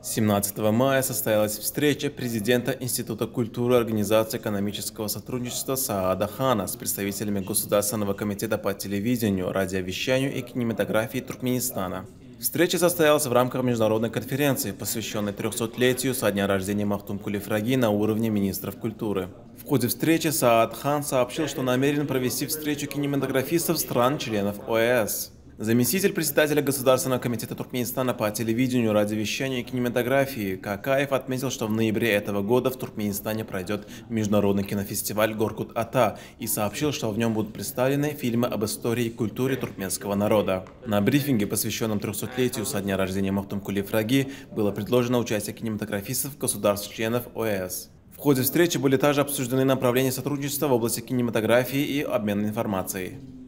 17 мая состоялась встреча президента Института культуры Организации экономического сотрудничества Саада Хана с представителями Государственного комитета по телевидению, радиовещанию и кинематографии Туркменистана. Встреча состоялась в рамках международной конференции, посвященной 300-летию со дня рождения Махтум Кулифраги на уровне министров культуры. В ходе встречи Саад Хан сообщил, что намерен провести встречу кинематографистов стран-членов ОЭС. Заместитель председателя Государственного комитета Туркменистана по телевидению, радиовещанию и кинематографии Какаев отметил, что в ноябре этого года в Туркменистане пройдет международный кинофестиваль «Горкут-Ата» и сообщил, что в нем будут представлены фильмы об истории и культуре туркменского народа. На брифинге, посвященном 300-летию со дня рождения Махтум Кулифраги, было предложено участие кинематографистов государств-членов ОЭС. В ходе встречи были также обсуждены направления сотрудничества в области кинематографии и обмена информацией.